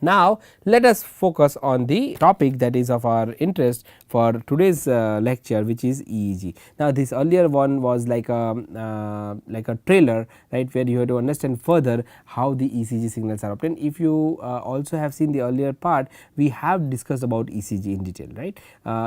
Now, let us focus on the topic that is of our interest for today's lecture, which is EEG. Now, this earlier one was like a trailer, right, where you have to understand further how the ECG signals are obtained. If you also have seen the earlier part, we have discussed about ECG in detail, right.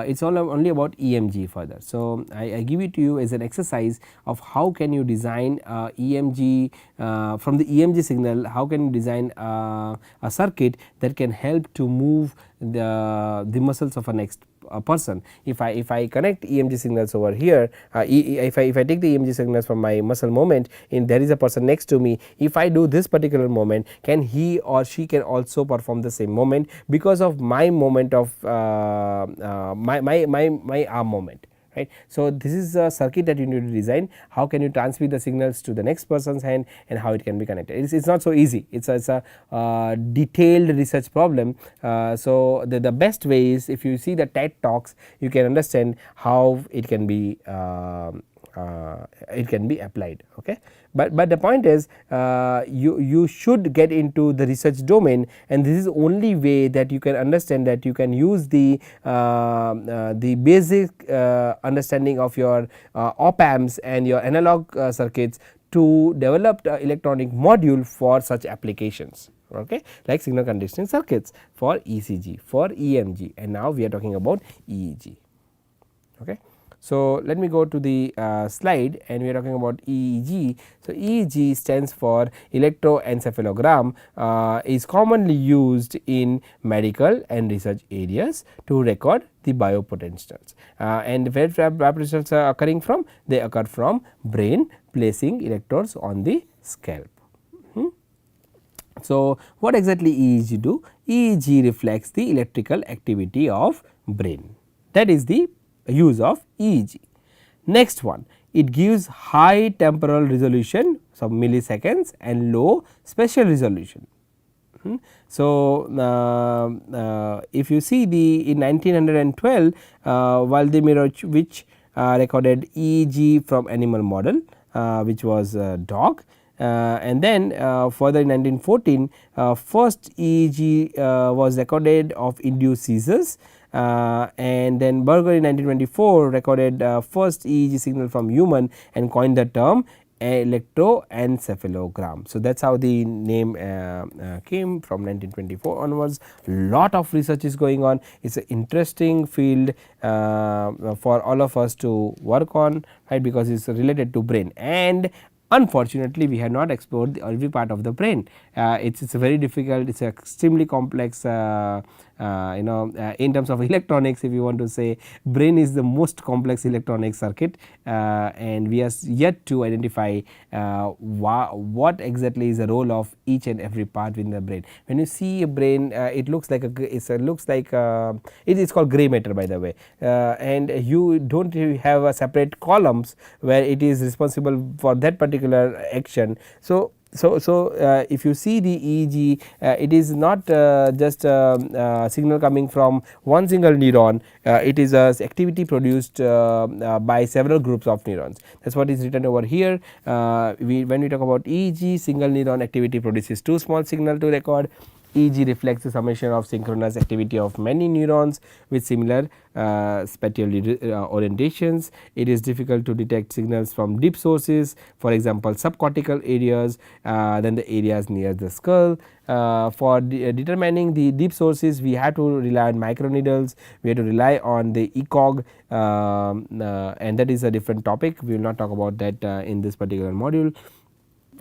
It is only about EMG further. So, I give it to you as an exercise of how can you design EMG from the EMG signal, how can you design a circuit that can help to move the muscles of a next person. If I connect EMG signals over here, if I take the EMG signals from my muscle movement, and there is a person next to me, if I do this particular movement, can he or she can also perform the same movement because of my movement of my arm movement. Right. So, this is a circuit that you need to design. How can you transmit the signals to the next person's hand and how it can be connected? It is not so easy. It is a detailed research problem. So, the best way is, if you see the TED talks, you can understand how it can be applied. Okay. But the point is, you should get into the research domain, and this is the only way that you can understand that you can use the basic understanding of your op amps and your analog circuits to develop the electronic module for such applications, okay, like signal conditioning circuits for ECG, for EMG, and now we are talking about EEG. Okay. So, let me go to the slide, and we are talking about EEG. So, EEG stands for electroencephalogram, is commonly used in medical and research areas to record the biopotentials, and where biopotentials are occurring from? They occur from brain placing electrodes on the scalp. So, what exactly EEG do? EEG reflects the electrical activity of brain, that is the use of EEG. Next one, it gives high temporal resolution, some milliseconds, and low spatial resolution. So, if you see the in 1912 Vladimirovich recorded EEG from animal model, which was a dog. And then further in 1914 first EEG was recorded of induced seizures, and then Berger in 1924 recorded first EEG signal from human and coined the term electroencephalogram. So, that is how the name came from 1924 onwards. Lot of research is going on. It is an interesting field for all of us to work on, right, because it is related to brain, and unfortunately we have not explored every part of the brain. It is very difficult, it is extremely complex, in terms of electronics. If you want to say, brain is the most complex electronic circuit, and we are yet to identify what exactly is the role of each and every part within the brain. When you see a brain, it looks like it is called gray matter, by the way, and you do not have a separate columns where it is responsible for that particular action. So, if you see the EEG, it is not just a signal coming from one single neuron, it is a activity produced by several groups of neurons. That is what is written over here. When we talk about EEG, single neuron activity produces two small signal to record. EEG reflects the summation of synchronous activity of many neurons with similar spatial orientations. It is difficult to detect signals from deep sources, for example, subcortical areas, then the areas near the skull. For determining the deep sources, we have to rely on microneedles, we have to rely on the ECOG, and that is a different topic. We will not talk about that in this particular module.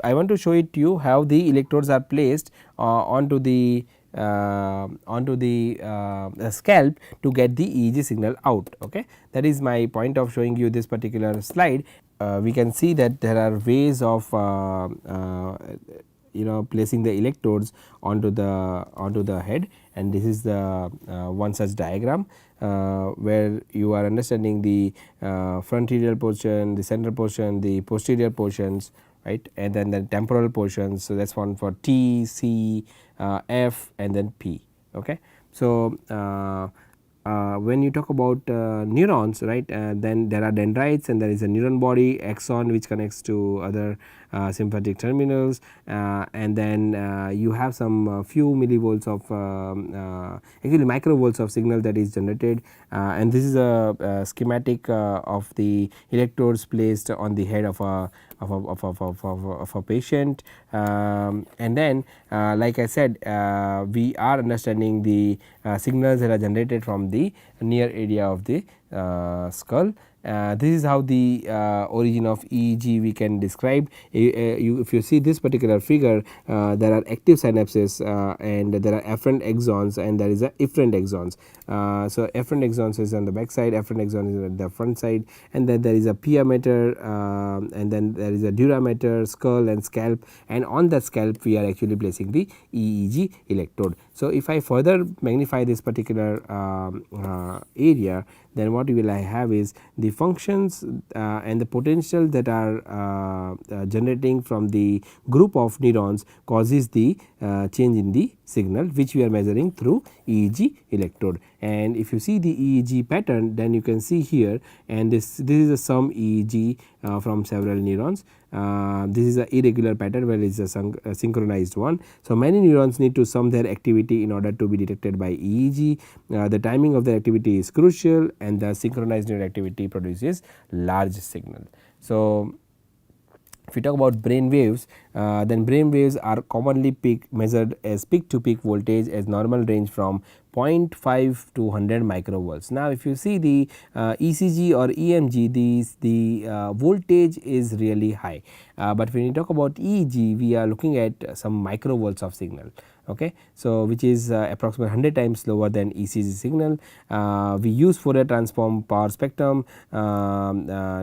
I want to show it to you how the electrodes are placed onto the scalp to get the EEG signal out. Okay. That is my point of showing you this particular slide. We can see that there are ways of placing the electrodes onto the head, and this is the one such diagram where you are understanding the frontal portion, the central portion, the posterior portions, right, and then the temporal portions. So, that is one for T, C, F, and then P. Okay. So, when you talk about neurons, right, then there are dendrites and there is a neuron body, axon which connects to other sympathetic terminals, and then you have some few millivolts of actually microvolts of signal that is generated, and this is a schematic of the electrodes placed on the head of a patient, and then like I said, we are understanding the signals that are generated from the near area of the skull. This is how the origin of EEG we can describe. If you see this particular figure, there are active synapses and there are afferent axons and there is a efferent axons. So afferent axons is on the back side, afferent axon is on the front side, and then there is a pia mater, and then there is a dura mater, skull and scalp, and on the scalp we are actually placing the EEG electrode. So if I further magnify this particular area, then what will I have is the functions and the potential that are generating from the group of neurons causes the change in the signal which we are measuring through EEG electrode. And if you see the EEG pattern, then you can see here, and this is a sum EEG from several neurons. This is a irregular pattern where it is a synchronized one. So many neurons need to sum their activity in order to be detected by EEG. The timing of the activity is crucial and the synchronized neural activity produces large signal. So if we talk about brain waves, then brain waves are commonly measured as peak to peak voltage as normal range from 0.5 to 100 microvolts. Now, if you see the ECG or EMG, the voltage is really high, but when you talk about EEG, we are looking at some microvolts of signal. Okay, so which is approximately 100 times lower than ECG signal. We use Fourier transform power spectrum to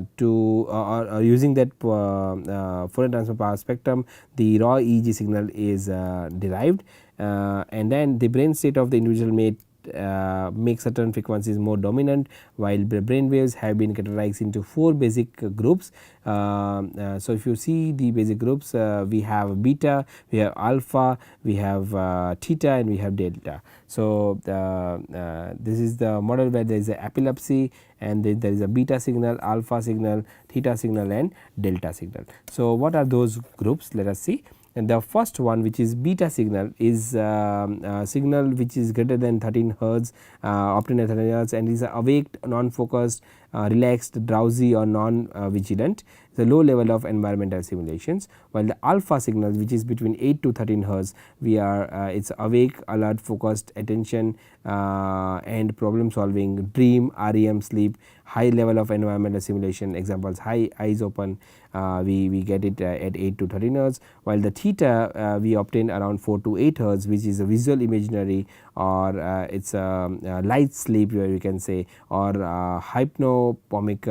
using that Fourier transform power spectrum, the raw EEG signal is derived, and then the brain state of the individual may make certain frequencies more dominant, while the brain waves have been categorized into 4 basic groups. So if you see the basic groups, we have beta, we have alpha, we have theta, and we have delta. So this is the model where there is a epilepsy, and then there is a beta signal, alpha signal, theta signal, and delta signal. So what are those groups? Let us see. And the first one, which is beta signal, is signal which is greater than 13 hertz, obtained at 13 hertz, and is awake, non-focused, relaxed, drowsy, or non-vigilant. The low level of environmental simulations, while the alpha signal, which is between 8 to 13 hertz, we are it's awake, alert, focused, attention, and problem solving, dream, REM, sleep, high level of environmental simulation. Examples: high eyes open, we get it at 8 to 13 hertz, while the theta we obtain around 4 to 8 hertz, which is a visual imaginary, or it's a light sleep, where you can say, or hypnopomic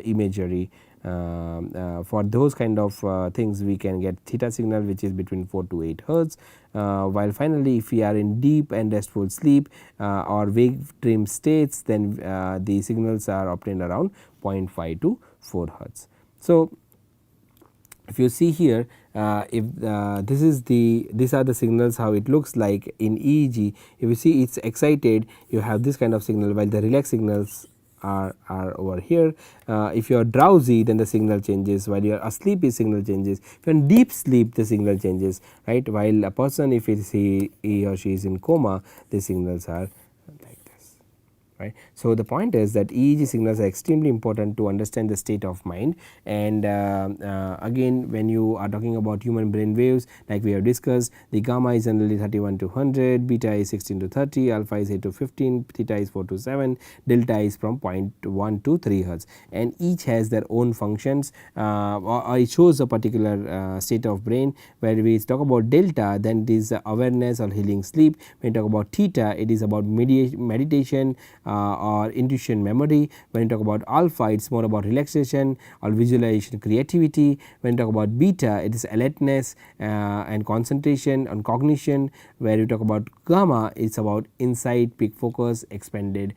imagery. For those kind of things, we can get theta signal, which is between 4 to 8 hertz, while finally if we are in deep and restful sleep or wake dream states, then the signals are obtained around 0.5 to 4 hertz. So if you see here, if these are the signals how it looks like in EEG. If you see it's excited, you have this kind of signal, while the relaxed signals are over here. If you are drowsy, then the signal changes, while you are asleep, the signal changes. If you are in deep sleep, the signal changes, right, while a person, if he or she is in coma, the signals are like this, right. So the point is that EEG signals are extremely important to understand the state of mind, and again, when you are talking about human brain waves, like we have discussed, the gamma is generally 31 to 100, beta is 16 to 30, alpha is 8 to 15, theta is 4 to 7, delta is from 0.1 to 3 hertz, and each has their own functions, or it shows a particular state of brain. Where we talk about delta, then it is awareness or healing sleep. When we talk about theta, it is about meditation or intuition, memory. When you talk about alpha, it is more about relaxation or visualization, creativity. When you talk about beta, it is alertness and concentration and cognition. Where you talk about gamma, it is about insight, peak focus, expanded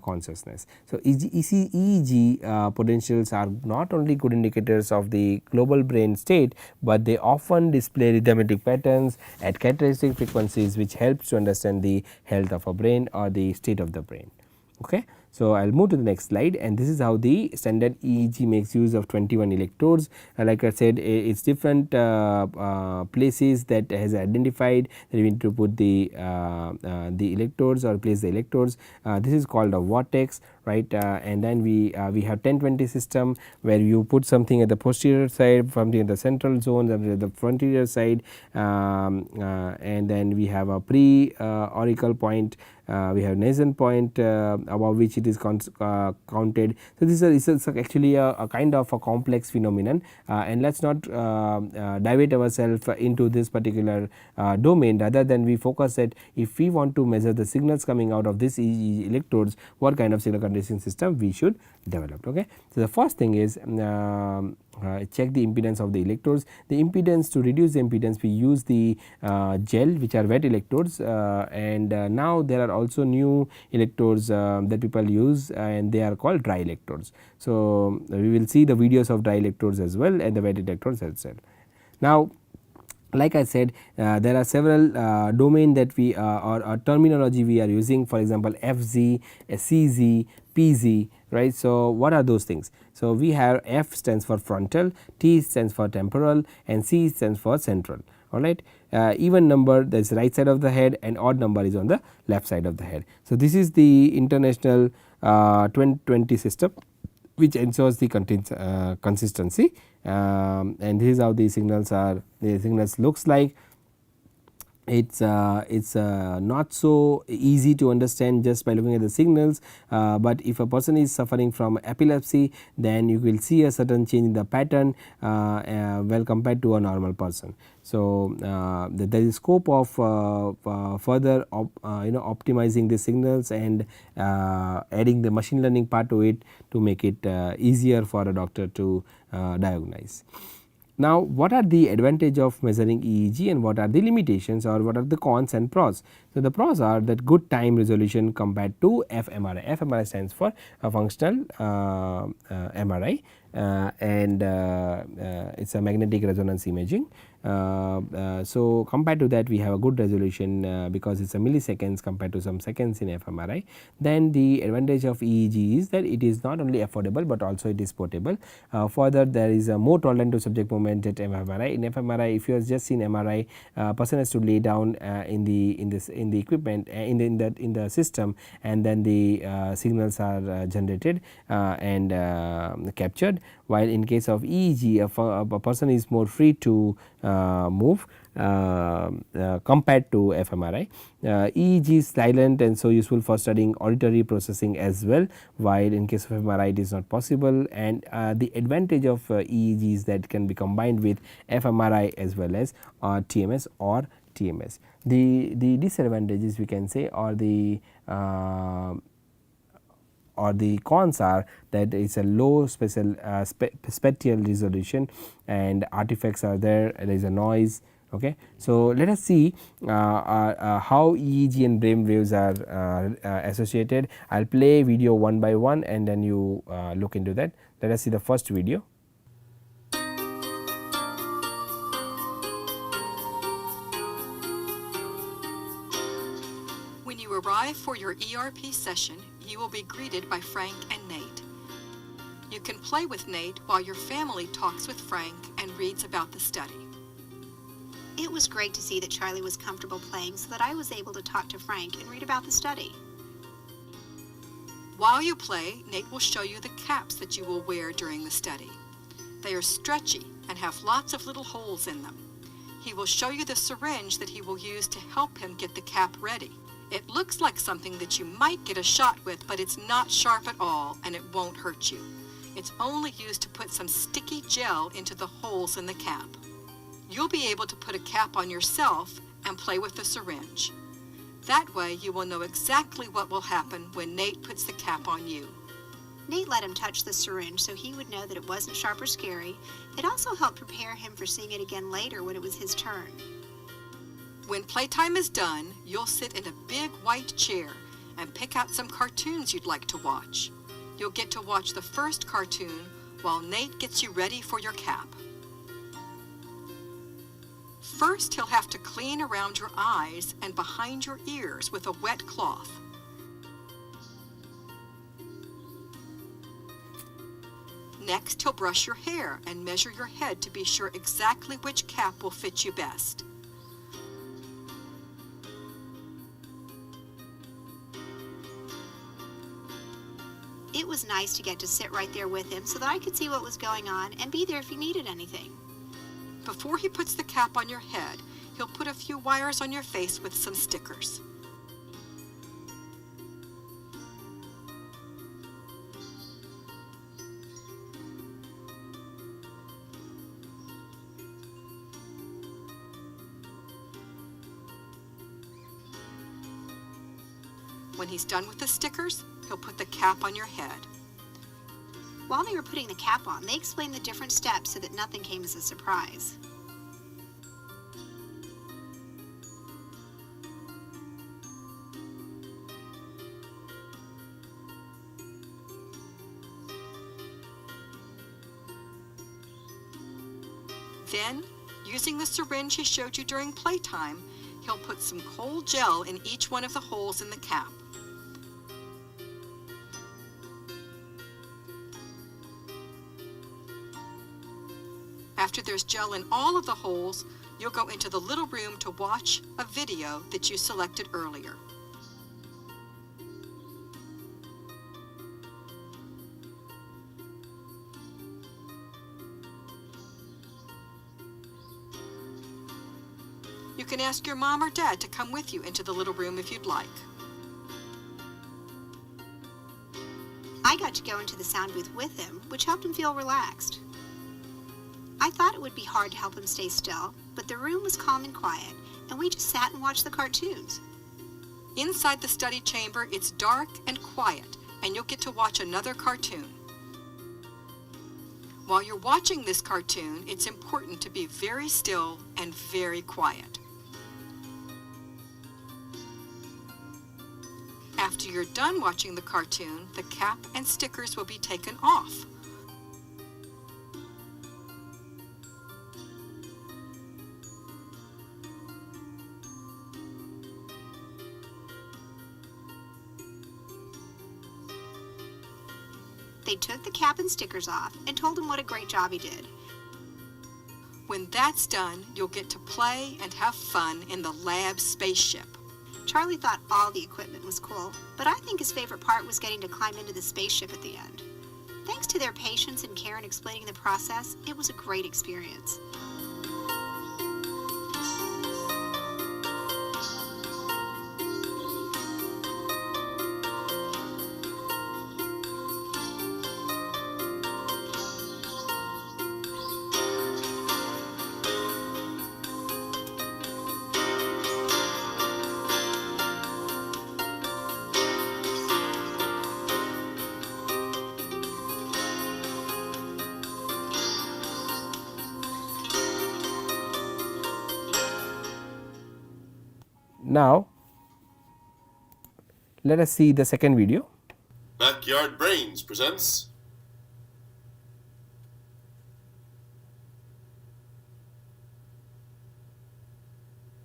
consciousness. So EEG potentials are not only good indicators of the global brain state, but they often display rhythmic patterns at characteristic frequencies, which helps to understand the health of a brain or the state of the brain. Okay. So, I will move to the next slide, and this is how the standard EEG makes use of 21 electrodes. Like I said, it is different places that has identified that we need to put the electrodes or place the electrodes. This is called a vortex, right, and then we have 10-20 system where you put something at the posterior side, something at the central zone, at the frontier side, and then we have a pre-auricle point, we have nascent point above which it is counted. So, this is actually a kind of a complex phenomenon, and let us not divert ourselves into this particular domain, rather than we focus that if we want to measure the signals coming out of this EEG electrodes, what kind of signal conditioning system we should develop. Okay. So, the first thing is check the impedance of the electrodes. The impedance, to reduce the impedance, we use the gel, which are wet electrodes, and now there are also new electrodes that people use, and they are called dry electrodes. So, we will see the videos of dry electrodes as well and the wet electrodes as well. Now, like I said, there are several domain that we or terminology we are using, for example, FZ, CZ, PZ, right. So, what are those things? So, we have F stands for frontal, T stands for temporal, and C stands for central. Alright, even number, that is right side of the head, and odd number is on the left side of the head. So, this is the international 2020 system, which ensures the consistency, and this is how the signals looks like. It's not so easy to understand just by looking at the signals, but if a person is suffering from epilepsy, then you will see a certain change in the pattern well compared to a normal person. So, there is scope of further optimizing the signals and adding the machine learning part to it to make it easier for a doctor to diagnose. Now, what are the advantage of measuring EEG and what are the limitations, or what are the cons and pros? So, the pros are that good time resolution compared to fMRI. fMRI stands for a functional MRI, and it is a magnetic resonance imaging. So, compared to that, we have a good resolution because it is a milliseconds compared to some seconds in fMRI. Then the advantage of EEG is that it is not only affordable, but also it is portable. Further, there is a more tolerant to subject movement at fMRI. In fMRI, if you have just seen MRI, person has to lay down in the equipment in the system, and then the signals are generated and captured. While in case of EEG, a person is more free to move compared to fMRI. EEG is silent and so useful for studying auditory processing as well, while in case of MRI it is not possible, and the advantage of EEG is that can be combined with fMRI as well as TMS or TMS. The disadvantages, we can say, or the cons are that it is a low spatial resolution and artifacts are there is a noise. Okay. So, let us see how EEG and brain waves are associated. I will play video one by one and then you look into that. Let us see the first video. When you arrive for your ERP session, you will be greeted by Frank and Nate. You can play with Nate while your family talks with Frank and reads about the study. It was great to see that Charlie was comfortable playing so that I was able to talk to Frank and read about the study. While you play, Nate will show you the caps that you will wear during the study. They are stretchy and have lots of little holes in them. He will show you the syringe that he will use to help him get the cap ready. It looks like something that you might get a shot with, but it's not sharp at all and it won't hurt you. It's only used to put some sticky gel into the holes in the cap. You'll be able to put a cap on yourself and play with the syringe. That way you will know exactly what will happen when Nate puts the cap on you. Nate let him touch the syringe so he would know that it wasn't sharp or scary. It also helped prepare him for seeing it again later when it was his turn. When playtime is done, you'll sit in a big white chair and pick out some cartoons you'd like to watch. You'll get to watch the first cartoon while Nate gets you ready for your cap. First, he'll have to clean around your eyes and behind your ears with a wet cloth. Next, he'll brush your hair and measure your head to be sure exactly which cap will fit you best. It was nice to get to sit right there with him so that I could see what was going on and be there if he needed anything. Before he puts the cap on your head, he'll put a few wires on your face with some stickers. When he's done with the stickers, he'll put the cap on your head. While they were putting the cap on, they explained the different steps so that nothing came as a surprise. Then, using the syringe he showed you during playtime, he'll put some cold gel in each one of the holes in the cap. After there's gel in all of the holes, you'll go into the little room to watch a video that you selected earlier. You can ask your mom or dad to come with you into the little room if you'd like. I got to go into the sound booth with him, which helped him feel relaxed. I thought it would be hard to help him stay still, but the room was calm and quiet, and we just sat and watched the cartoons. Inside the study chamber, it's dark and quiet, and you'll get to watch another cartoon. While you're watching this cartoon, it's important to be very still and very quiet. After you're done watching the cartoon, the cap and stickers will be taken off. They took the cap and stickers off and told him what a great job he did. When that's done, you'll get to play and have fun in the lab spaceship. Charlie thought all the equipment was cool, but I think his favorite part was getting to climb into the spaceship at the end. Thanks to their patience and care in explaining the process, it was a great experience. Now, let us see the second video. Backyard Brains presents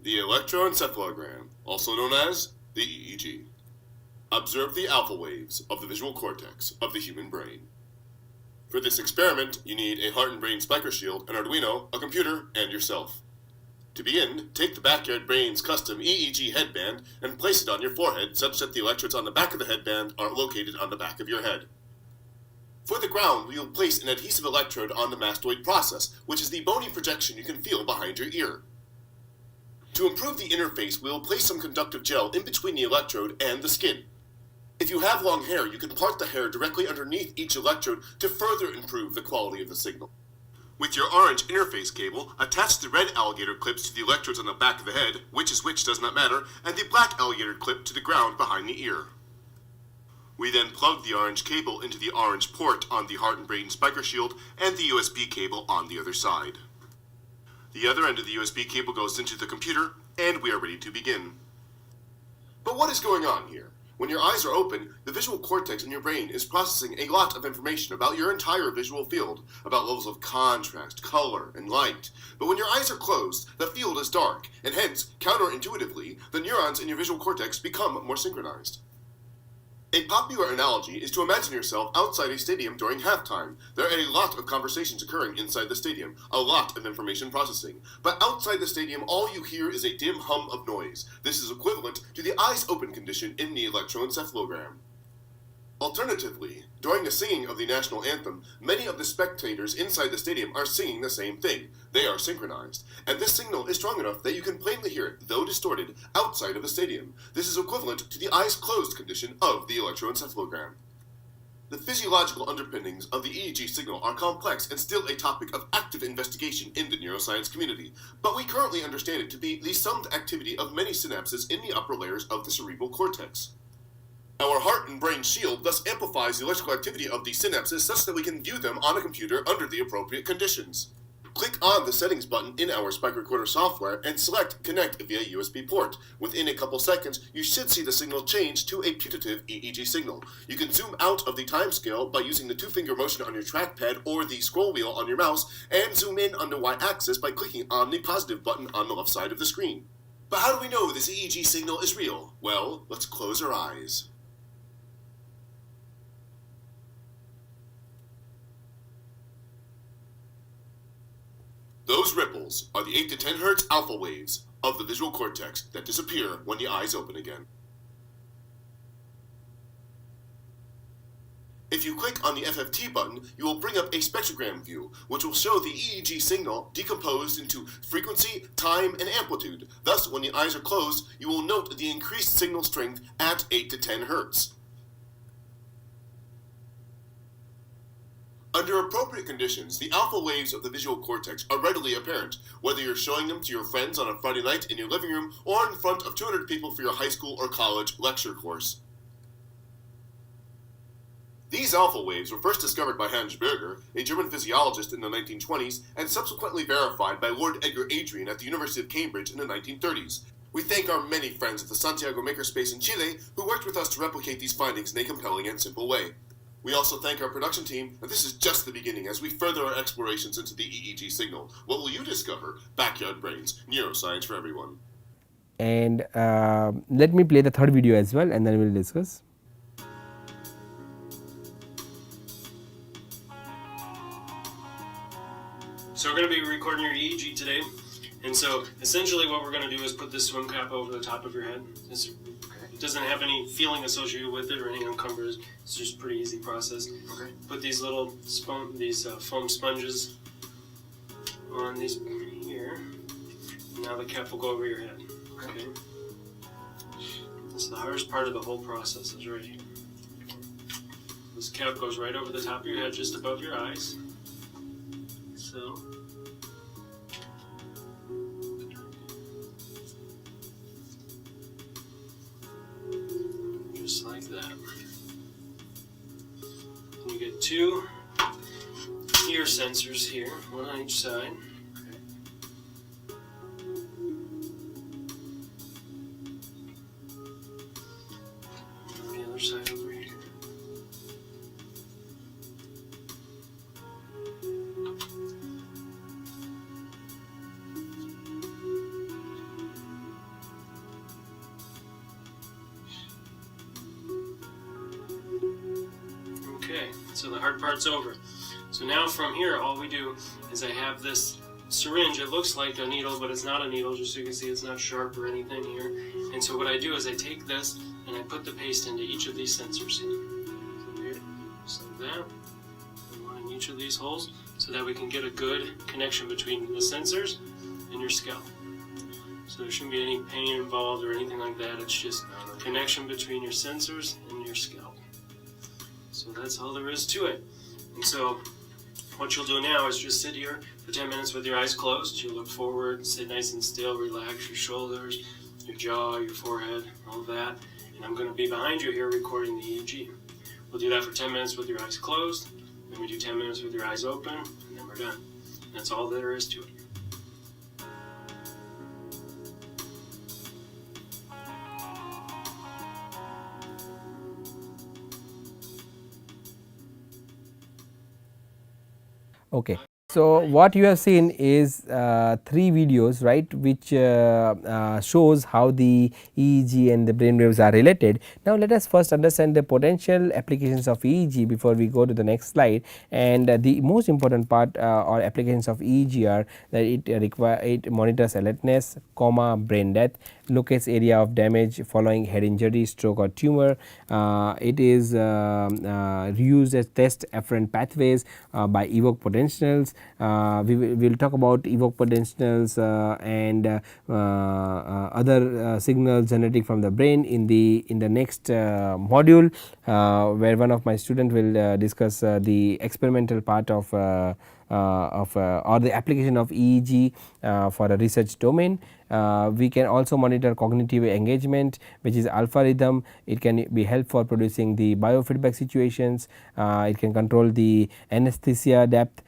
the Electroencephalogram, also known as the EEG. Observe the alpha waves of the visual cortex of the human brain. For this experiment, you need a heart and brain spiker shield, an Arduino, a computer, and yourself. To begin, take the Backyard Brains custom EEG headband and place it on your forehead such that the electrodes on the back of the headband are located on the back of your head. For the ground, we will place an adhesive electrode on the mastoid process, which is the bony projection you can feel behind your ear. To improve the interface, we will place some conductive gel in between the electrode and the skin. If you have long hair, you can part the hair directly underneath each electrode to further improve the quality of the signal. With your orange interface cable, attach the red alligator clips to the electrodes on the back of the head, which is which does not matter, and the black alligator clip to the ground behind the ear. We then plug the orange cable into the orange port on the heart and brain spiker shield and the USB cable on the other side. The other end of the USB cable goes into the computer, and we are ready to begin. But what is going on here? When your eyes are open, the visual cortex in your brain is processing a lot of information about your entire visual field, about levels of contrast, color, and light. But when your eyes are closed, the field is dark, and hence, counterintuitively, the neurons in your visual cortex become more synchronized. A popular analogy is to imagine yourself outside a stadium during halftime. There are a lot of conversations occurring inside the stadium, a lot of information processing. But outside the stadium, all you hear is a dim hum of noise. This is equivalent to the eyes open condition in the electroencephalogram. Alternatively, during the singing of the national anthem, many of the spectators inside the stadium are singing the same thing. They are synchronized, and this signal is strong enough that you can plainly hear it, though distorted, outside of the stadium. This is equivalent to the eyes closed condition of the electroencephalogram. The physiological underpinnings of the EEG signal are complex and still a topic of active investigation in the neuroscience community, but we currently understand it to be the summed activity of many synapses in the upper layers of the cerebral cortex. Our heart and brain shield thus amplifies the electrical activity of these synapses such that we can view them on a computer under the appropriate conditions. Click on the settings button in our Spike Recorder software and select Connect via USB port. Within a couple seconds, you should see the signal change to a putative EEG signal. You can zoom out of the timescale by using the two-finger motion on your trackpad or the scroll wheel on your mouse, and zoom in on the Y-axis by clicking on the positive button on the left side of the screen. But how do we know this EEG signal is real? Well, let's close our eyes. Those ripples are the 8 to 10 Hz alpha waves of the visual cortex that disappear when the eyes open again. If you click on the FFT button, you will bring up a spectrogram view, which will show the EEG signal decomposed into frequency, time, and amplitude. Thus, when the eyes are closed, you will note the increased signal strength at 8 to 10 Hz. Under appropriate conditions, the alpha waves of the visual cortex are readily apparent, whether you're showing them to your friends on a Friday night in your living room or in front of 200 people for your high school or college lecture course. These alpha waves were first discovered by Hans Berger, a German physiologist in the 1920s, and subsequently verified by Lord Edgar Adrian at the University of Cambridge in the 1930s. We thank our many friends at the Santiago Makerspace in Chile who worked with us to replicate these findings in a compelling and simple way. We also thank our production team, and this is just the beginning as we further our explorations into the EEG signal. What will you discover? Backyard Brains, neuroscience for everyone. And let me play the third video as well, and then we will discuss. So we're going to be recording your EEG today, and so essentially what we're going to do is put this swim cap over the top of your head. It doesn't have any feeling associated with it or any encumbrers. It's just a pretty easy process. Okay. Put these little foam sponges on these here. Now the cap will go over your head. Okay. This is the hardest part of the whole process is right here. This cap goes right over the top of your head, just above your eyes. So. Just like that. And you get two ear sensors here, one on each side. On the other side over here. Okay, so the hard part's over. So now from here, all we do is I have this syringe. It looks like a needle, but it's not a needle, just so you can see it's not sharp or anything here. And so what I do is I take this and I put the paste into each of these sensors here. So here, just like that. And one in each of these holes so that we can get a good connection between the sensors and your scalp. So there shouldn't be any pain involved or anything like that. It's just connection between your sensors and your scalp. So that's all there is to it. And so what you'll do now is just sit here for 10 minutes with your eyes closed. You'll look forward, sit nice and still, relax your shoulders, your jaw, your forehead, all of that. And I'm going to be behind you here recording the EEG. We'll do that for 10 minutes with your eyes closed, then we do 10 minutes with your eyes open, and then we're done. And that's all there is to it. Okay. So, what you have seen is 3 videos, right, which shows how the EEG and the brain waves are related. Now, let us first understand the potential applications of EEG before we go to the next slide. And the most important part or applications of EEG are that it monitors alertness, brain death, locates area of damage following head injury, stroke or tumor. It is used as test afferent pathways by evoke potentials. We will talk about evoke potentials and other signals generating from the brain in the next module, where one of my student will discuss the experimental part of or the application of EEG for a research domain. We can also monitor cognitive engagement, which is alpha rhythm. It can be help for producing the biofeedback situations. It can control the anesthesia depth,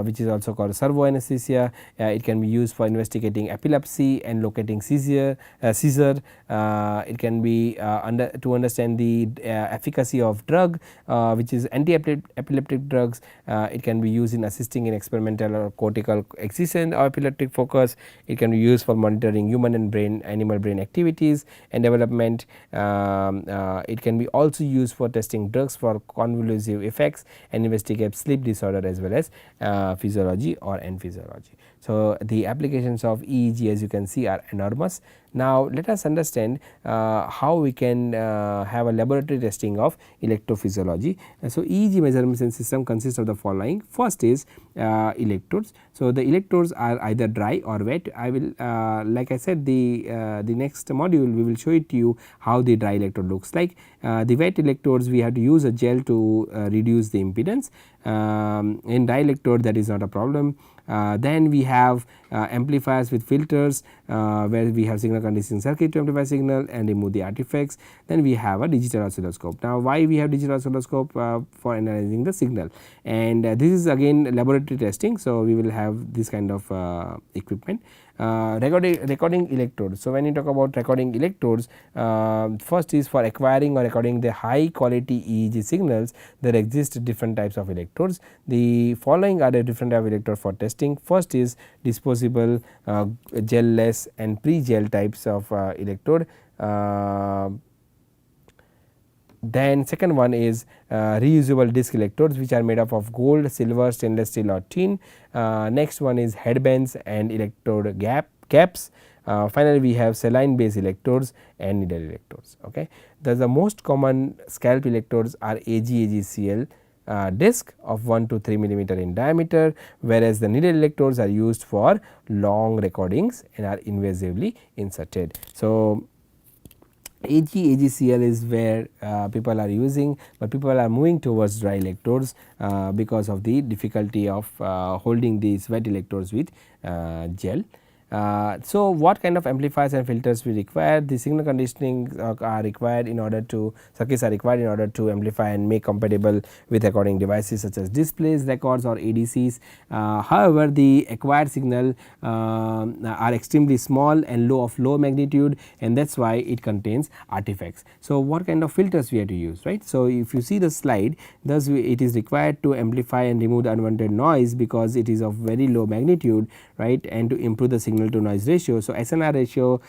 which is also called servo anesthesia. It can be used for investigating epilepsy and locating seizure. It can be to understand the efficacy of drug, which is anti-epileptic drugs. It can be used in assisting in experimental or cortical excision or epileptic focus. It can be used for monitoring human and animal brain activities and development. It can be also used for testing drugs for convulsive effects and investigate sleep disorder as well as physiology or physiology. So, the applications of EEG, as you can see, are enormous. Now, let us understand how we can have a laboratory testing of electrophysiology. So, EEG measurement system consists of the following. First is electrodes. So, the electrodes are either dry or wet. I will like I said, the next module we will show it to you how the dry electrode looks like. The wet electrodes, we have to use a gel to reduce the impedance. In dry electrode, that is not a problem. Then we have amplifiers with filters, where we have signal conditioning circuit to amplify signal and remove the artifacts. Then we have a digital oscilloscope. Now, why we have digital oscilloscope? For analyzing the signal, and this is again laboratory testing. So, we will have this kind of equipment. Recording electrodes. So, when you talk about recording electrodes, first is for acquiring or recording the high quality EEG signals. There exist different types of electrodes. The following are the different type of electrode for testing. First is disposable, gel less and pre-gel types of electrode. Then second one is reusable disc electrodes, which are made up of gold, silver, stainless steel or tin. Next one is headbands and electrode caps. Finally, we have saline based electrodes and needle electrodes. Okay. The most common scalp electrodes are AGCL disc of 1 to 3 millimeter in diameter, whereas the needle electrodes are used for long recordings and are invasively inserted. So, AGCL is where people are using, but people are moving towards dry electrodes because of the difficulty of holding these wet electrodes with gel. So, what kind of amplifiers and filters we require? The signal conditioning are required in order to circuits are required in order to amplify and make compatible with recording devices such as displays, records or ADCs. However, the acquired signal are extremely small and low magnitude, and that is why it contains artifacts. So, what kind of filters we have to use, right? So, if you see the slide, thus it is required to amplify and remove the unwanted noise because it is of very low magnitude, right, and to improve the signal to noise ratio. So, SNR ratio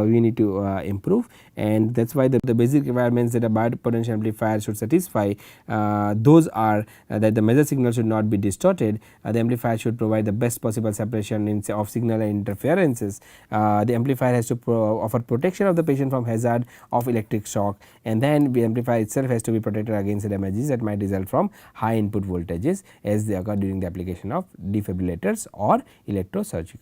we need to improve, and that is why the basic requirements that a biopotential amplifier should satisfy, those are that the measured signal should not be distorted, the amplifier should provide the best possible separation of signal and interferences, the amplifier has to offer protection of the patient from hazard of electric shock, and then the amplifier itself has to be protected against the damages that might result from high input voltages as they occur during the application of defibrillators or electrosurgical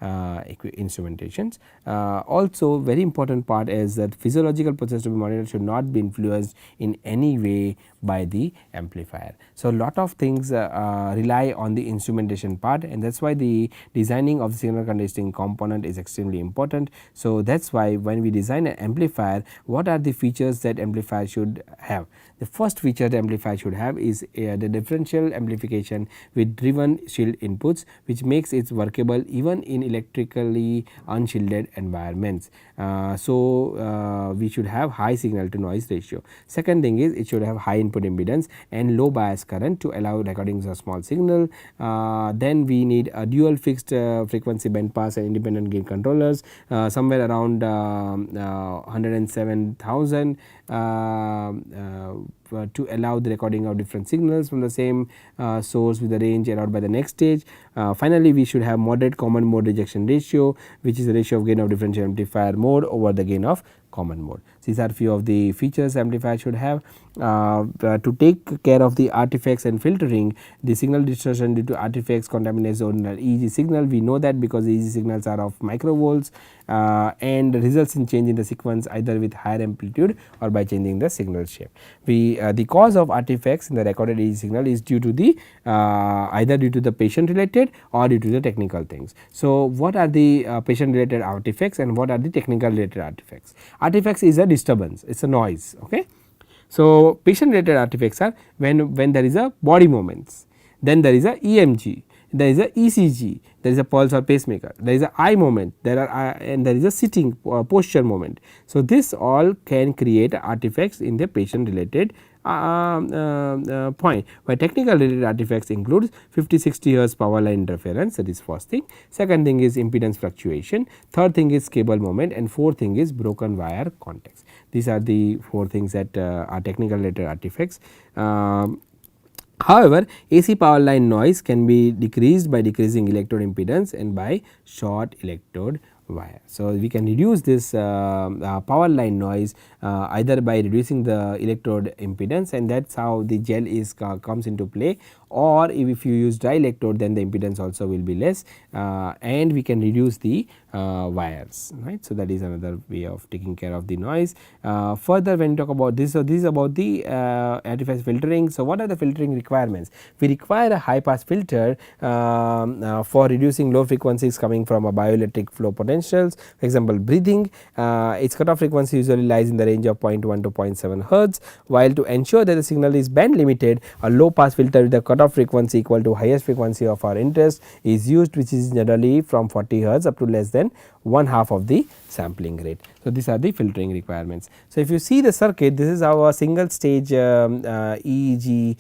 instrumentations. Also, very important part is that physiological process to be monitored should not be influenced in any way by the amplifier. So, lot of things rely on the instrumentation part, and that is why the designing of the signal conditioning component is extremely important. So, that is why when we design an amplifier, what are the features that amplifier should have? The first feature the amplifier should have is the differential amplification with driven shield inputs, which makes it workable even in electrically unshielded environments. We should have high signal to noise ratio. Second thing is it should have high input impedance and low bias current to allow recordings of small signal. Then we need a dual fixed frequency band pass and independent gain controllers, somewhere around 107,000 to allow the recording of different signals from the same source with the range allowed by the next stage. Finally, we should have moderate common mode rejection ratio, which is the ratio of gain of differential amplifier mode over the gain of common mode. These are few of the features amplifier should have. To take care of the artifacts and filtering, the signal distortion due to artifacts contaminates the original EEG signal. We know that because EEG signals are of microvolts and results in change in the sequence either with higher amplitude or by changing the signal shape. The cause of artifacts in the recorded EEG signal is due to the either due to the patient related or due to the technical things. So, what are the patient related artifacts and what are the technical related artifacts? Artifacts is a disturbance, it is a noise. Okay. So, patient related artifacts are when there is a body movements, then there is a EMG, there is a ECG, there is a pulse or pacemaker, there is a eye movement, and there is a sitting posture movement. So, this all can create artifacts in the patient related point. But technical related artifacts includes 50-60 Hz power line interference, that is first thing. Second thing is impedance fluctuation, third thing is cable movement, and fourth thing is broken wire contacts. These are the four things that are technical related artifacts. However, AC power line noise can be decreased by decreasing electrode impedance and by short electrode wire. So, we can reduce this power line noise either by reducing the electrode impedance, and that is how the gel is comes into play, or if you use dry electrode, then the impedance also will be less and we can reduce the wires, right. So, that is another way of taking care of the noise. Further, when you talk about this, so this is about the artificial filtering. So, what are the filtering requirements? We require a high pass filter for reducing low frequencies coming from a bioelectric flow potentials. For example, breathing, its cutoff frequency usually lies in the range of 0.1 to 0.7 Hz, while to ensure that the signal is band limited, a low pass filter with the cutoff frequency equal to highest frequency of our interest is used, which is generally from 40 Hz up to less than 1/2 of the sampling rate. So, these are the filtering requirements. So, if you see the circuit, this is our single stage EEG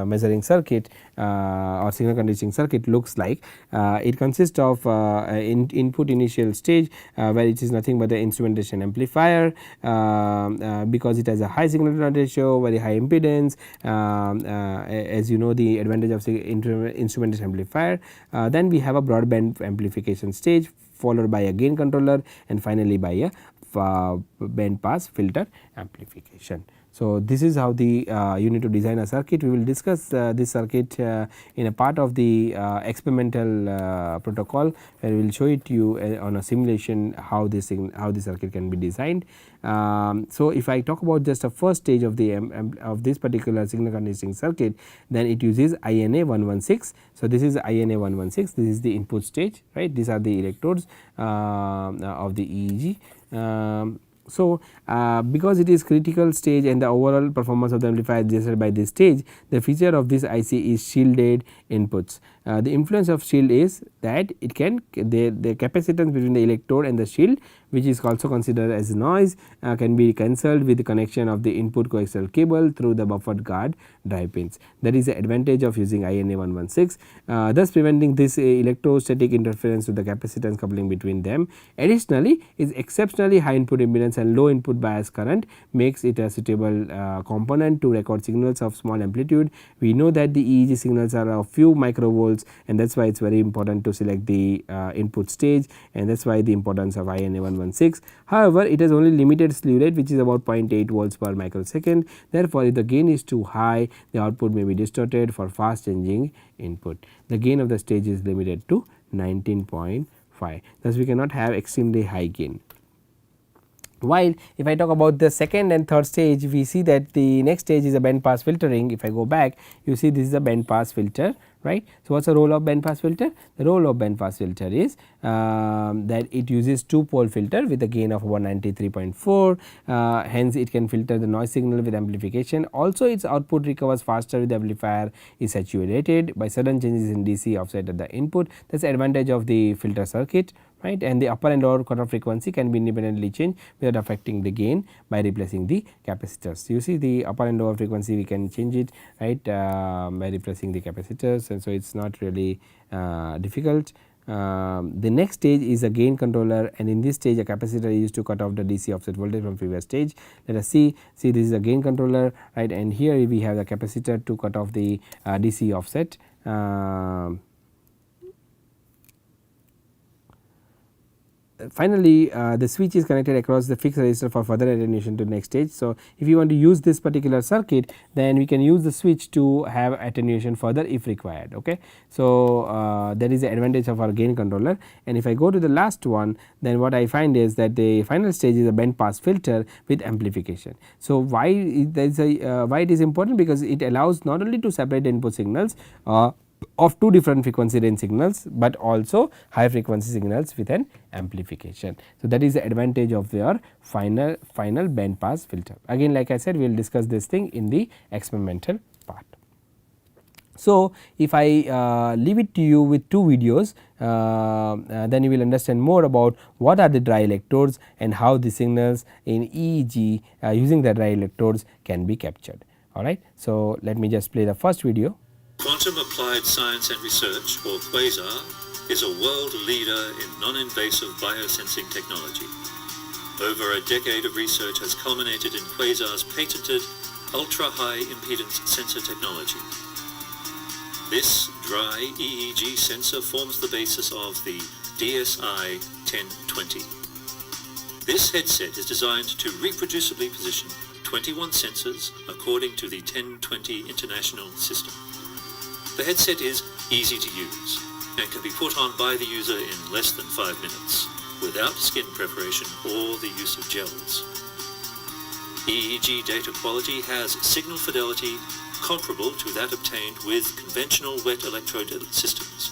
measuring circuit or signal conditioning circuit looks like. It consists of input initial stage where it is nothing but the instrumentation amplifier because it has a high signal to noise ratio, very high impedance, as you know the advantage of the instrumentation amplifier. Then we have a broadband amplification stage followed by a gain controller and finally by a band pass filter amplification. So, this is how the you need to design a circuit. We will discuss this circuit in a part of the experimental protocol, where we will show it to you on a simulation how this circuit can be designed. So, if I talk about just a first stage of the of this particular signal conditioning circuit, then it uses INA 116. So, this is INA 116, this is the input stage, right. These are the electrodes of the EEG. So, because it is critical stage and the overall performance of the amplifier is adjusted by this stage, the feature of this IC is shielded inputs. The influence of shield is that it can the capacitance between the electrode and the shield, which is also considered as noise, can be cancelled with the connection of the input coaxial cable through the buffered guard drive pins. That is the advantage of using INA 116, thus preventing this electrostatic interference with the capacitance coupling between them. Additionally, its exceptionally high input impedance and low input bias current makes it a suitable component to record signals of small amplitude. We know that the EEG signals are of few microvolts, and that is why it is very important to select the input stage, and that is why the importance of INA 116. However, it has only limited slew rate, which is about 0.8 volts per microsecond. Therefore, if the gain is too high, the output may be distorted for fast changing input. The gain of the stage is limited to 19.5. Thus, we cannot have extremely high gain. While if I talk about the second and third stage, we see that the next stage is a band pass filtering. If I go back, you see this is a band pass filter right. So, what is the role of band pass filter? The role of band pass filter is that it uses 2-pole filter with a gain of 193.4, hence it can filter the noise signal with amplification. Also its output recovers faster with the amplifier is saturated by sudden changes in DC offset at the input. That is the advantage of the filter circuit, right, and the upper and lower cutoff frequency can be independently changed without affecting the gain by replacing the capacitors. You see the upper and lower frequency we can change it, right, by replacing the capacitors, and so it is not really difficult. The next stage is a gain controller, and in this stage a capacitor is used to cut off the DC offset voltage from previous stage. Let us see this is a gain controller, right, and here we have the capacitor to cut off the DC offset. Finally, the switch is connected across the fixed resistor for further attenuation to the next stage. So, if you want to use this particular circuit, then we can use the switch to have attenuation further if required. Okay. So, that is the advantage of our gain controller, and if I go to the last one, then what I find is that the final stage is a band pass filter with amplification. So, why it is important? Because it allows not only to separate the input signals of two different frequency range signals, but also high frequency signals with an amplification. So, that is the advantage of your final band pass filter. Again, like I said, we will discuss this thing in the experimental part. So, if I leave it to you with 2 videos, then you will understand more about what are the dry electrodes and how the signals in EEG using the dry electrodes can be captured. Alright. So, let me just play the first video. Quantum Applied Science and Research, or QUASAR, is a world leader in non-invasive biosensing technology. Over a decade of research has culminated in QUASAR's patented ultra-high impedance sensor technology. This dry EEG sensor forms the basis of the DSI 1020. This headset is designed to reproducibly position 21 sensors according to the 1020 International System. The headset is easy to use and can be put on by the user in less than 5 minutes without skin preparation or the use of gels. EEG data quality has signal fidelity comparable to that obtained with conventional wet electrode systems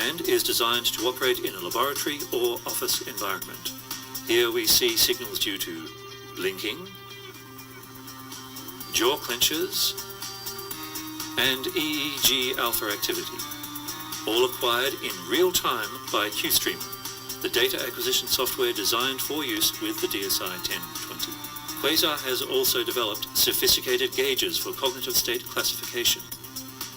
and is designed to operate in a laboratory or office environment. Here we see signals due to blinking, jaw clenches, and EEG alpha activity, all acquired in real time by QStreamer, the data acquisition software designed for use with the DSI 1020. QUASAR has also developed sophisticated gauges for cognitive state classification.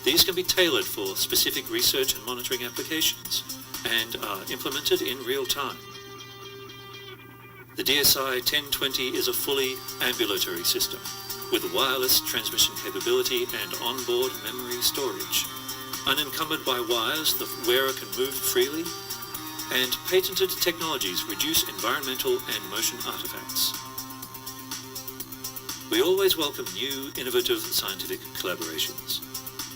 These can be tailored for specific research and monitoring applications and are implemented in real time. The DSI 1020 is a fully ambulatory system with wireless transmission capability and onboard memory storage. Unencumbered by wires, the wearer can move freely, and patented technologies reduce environmental and motion artifacts. We always welcome new, innovative scientific collaborations.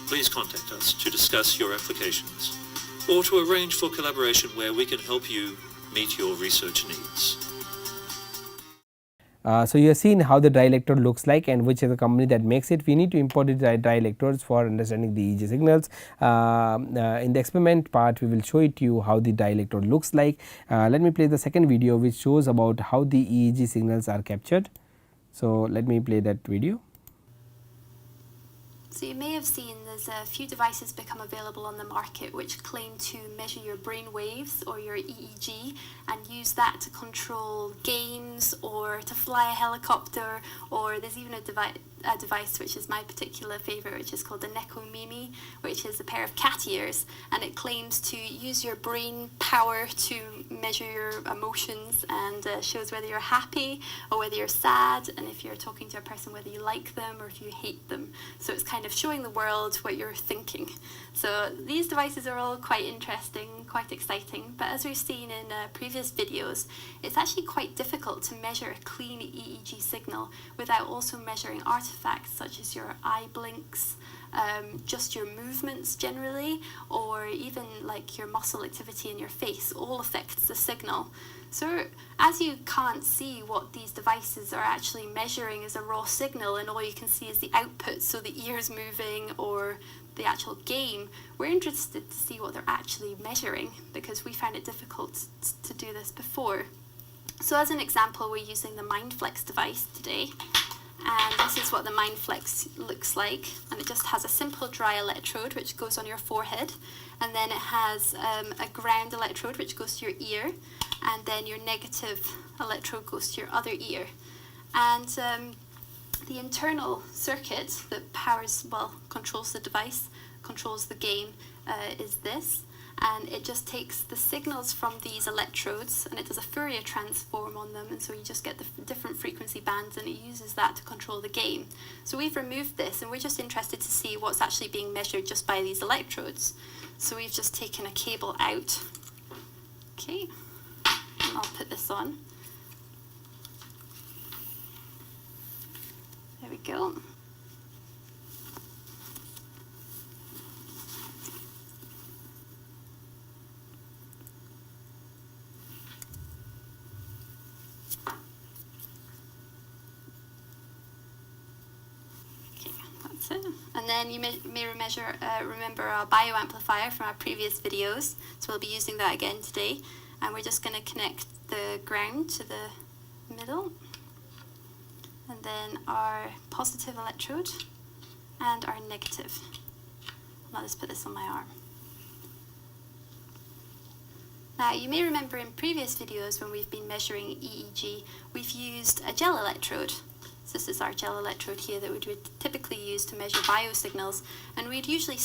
Please contact us to discuss your applications or to arrange for collaboration where we can help you meet your research needs. So, you have seen how the dry electrode looks like and which is the company that makes it. We need to import the dry electrodes for understanding the EEG signals. In the experiment part, we will show it to you how the dry electrode looks like. Let me play the second video which shows about how the EEG signals are captured. So, let me play that video. So you may have seen there's a few devices become available on the market which claim to measure your brain waves or your EEG and use that to control games or to fly a helicopter, or there's even a device which is my particular favourite, which is called the Neko Mimi, which is a pair of cat ears, and it claims to use your brain power to measure your emotions and shows whether you're happy or whether you're sad, and if you're talking to a person whether you like them or if you hate them. So it's kind of showing the world what you're thinking. So these devices are all quite interesting, quite exciting, but as we've seen in previous videos, it's actually quite difficult to measure a clean EEG signal without also measuring artifacts such as your eye blinks, just your movements generally, or even like your muscle activity in your face all affects the signal. So as you can't see what these devices are actually measuring as a raw signal, and all you can see is the output, so the ears moving or the actual game, we're interested to see what they're actually measuring, because we found it difficult to do this before. So as an example, we're using the MindFlex device today, and this is what the MindFlex looks like, and it just has a simple dry electrode which goes on your forehead, and then it has a ground electrode which goes to your ear, and then your negative electrode goes to your other ear. And the internal circuit that controls the device, controls the game, is this. And it just takes the signals from these electrodes and it does a Fourier transform on them, and so you just get the different frequency bands, and it uses that to control the game. So we've removed this, and we're just interested to see what's actually being measured just by these electrodes. So we've just taken a cable out. Okay, and I'll put this on. There we go. And then you may remember our bioamplifier from our previous videos, so we'll be using that again today. And we're just going to connect the ground to the middle, and then our positive electrode and our negative. I'll just put this on my arm. Now you may remember in previous videos when we've been measuring EEG, we've used a gel electrode. So this is our gel electrode here that we would typically use to measure biosignals, and we'd usually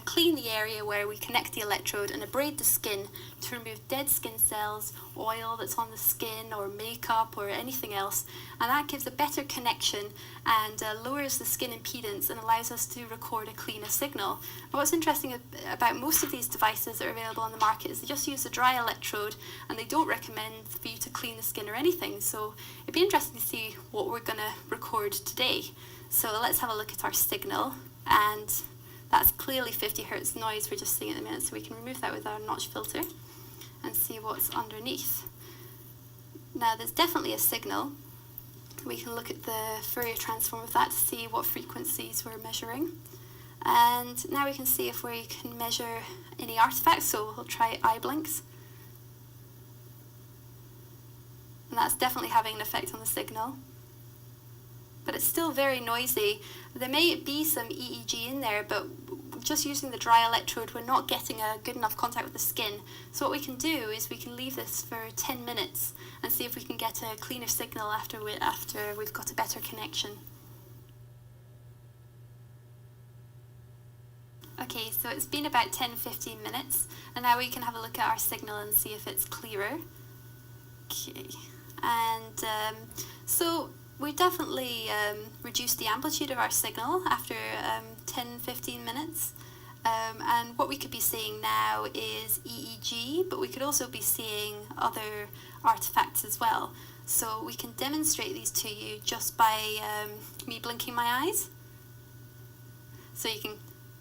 clean the area where we connect the electrode and abrade the skin to remove dead skin cells, oil that's on the skin, or makeup or anything else, and that gives a better connection and lowers the skin impedance and allows us to record a cleaner signal. And what's interesting about most of these devices that are available on the market is they just use a dry electrode, and they don't recommend for you to clean the skin or anything. So it'd be interesting to see what we're going to record today. So let's have a look at our signal, and that's clearly 50 Hertz noise we're just seeing at the minute, so we can remove that with our notch filter and see what's underneath. Now there's definitely a signal. We can look at the Fourier transform of that to see what frequencies we're measuring. And now we can see if we can measure any artifacts, so we'll try eye blinks. And that's definitely having an effect on the signal. But it's still very noisy. There may be some EEG in there, but just using the dry electrode, we're not getting a good enough contact with the skin. So what we can do is we can leave this for 10 minutes and see if we can get a cleaner signal after we've got a better connection. Okay, so it's been about 10-15 minutes, and now we can have a look at our signal and see if it's clearer. Okay, and so we definitely reduced the amplitude of our signal after 10-15 minutes. And what we could be seeing now is EEG, but we could also be seeing other artifacts as well. So we can demonstrate these to you just by me blinking my eyes. So you can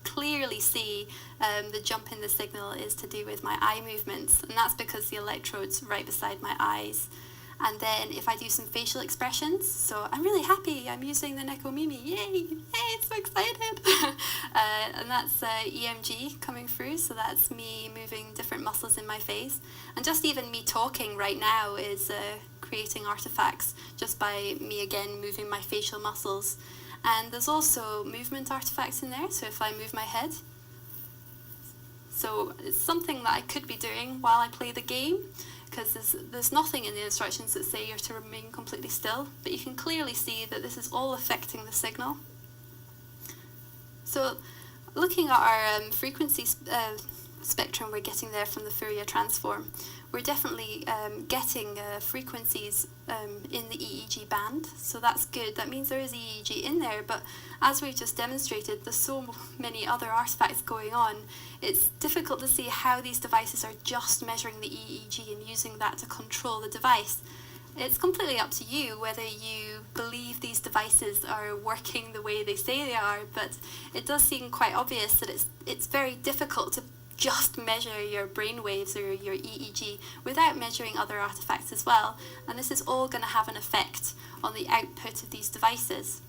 clearly see the jump in the signal is to do with my eye movements, and that's because the electrode's right beside my eyes. And then if I do some facial expressions, so I'm really happy, I'm using the Nekomimi, yay, so excited. And that's EMG coming through, so that's me moving different muscles in my face. And just even me talking right now is creating artifacts just by me again moving my facial muscles. And there's also movement artifacts in there, so if I move my head. So it's something that I could be doing while I play the game, because there's nothing in the instructions that say you're to remain completely still, but you can clearly see that this is all affecting the signal. So looking at our frequency spectrum we're getting there from the Fourier transform, we're definitely getting frequencies in the EEG band, so that's good. That means there is EEG in there, but as we've just demonstrated, there's so many other artifacts going on. It's difficult to see how these devices are just measuring the EEG and using that to control the device. It's completely up to you whether you believe these devices are working the way they say they are, but it does seem quite obvious that it's very difficult just measure your brain waves or your EEG without measuring other artifacts as well, and this is all going to have an effect on the output of these devices.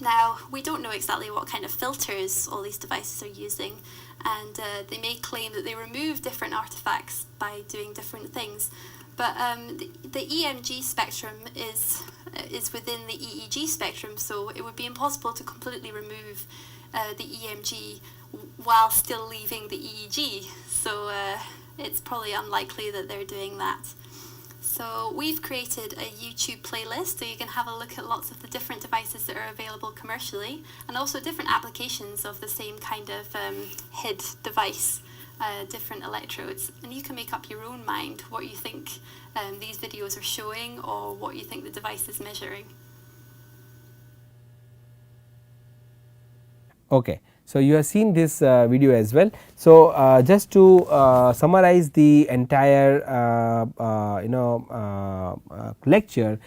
Now, we don't know exactly what kind of filters all these devices are using, and they may claim that they remove different artifacts by doing different things, but the EMG spectrum is within the EEG spectrum, so it would be impossible to completely remove the EMG while still leaving the EEG, so it's probably unlikely that they're doing that. So we've created a YouTube playlist so you can have a look at lots of the different devices that are available commercially, and also different applications of the same kind of HID device, different electrodes, and you can make up your own mind what you think these videos are showing or what you think the device is measuring. Okay. So, you have seen this video as well. So, just to summarize the entire lecture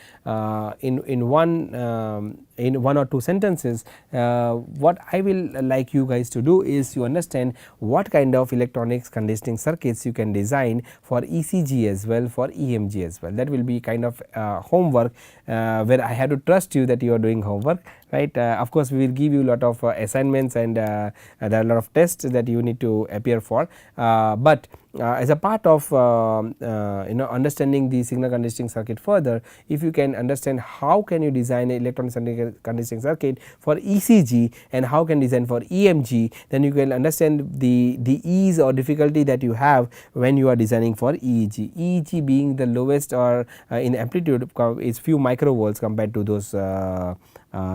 in one or two sentences, what I will like you guys to do is to understand what kind of electronics conditioning circuits you can design for ECG as well, for EMG as well. That will be kind of homework where I have to trust you that you are doing homework, right. Of course, we will give you a lot of assignments, and there are a lot of tests that you need to appear for, but as a part of understanding the signal conditioning circuit further, if you can understand how can you design an electronic conditioning circuit for ECG and how can design for EMG, then you can understand the ease or difficulty that you have when you are designing for EEG. EEG being the lowest or in amplitude is few microvolts compared to those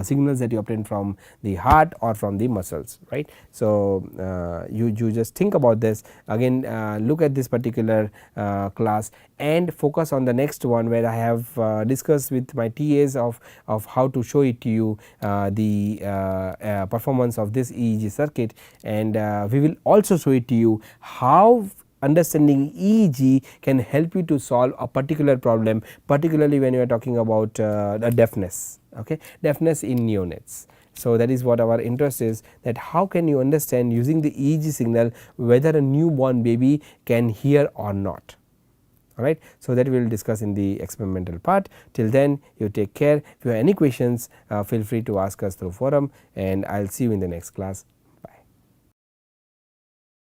signals that you obtain from the heart or from the muscles, right. So, you just think about this again, look at this particular class and focus on the next one, where I have discussed with my TAs of how to show it to you the performance of this EEG circuit, and we will also show it to you how understanding EEG can help you to solve a particular problem, particularly when you are talking about the deafness, okay, deafness in neonates. So, that is what our interest is, that how can you understand using the EEG signal whether a newborn baby can hear or not. Alright. So, that we will discuss in the experimental part. Till then, you take care. If you have any questions, feel free to ask us through forum, and I will see you in the next class.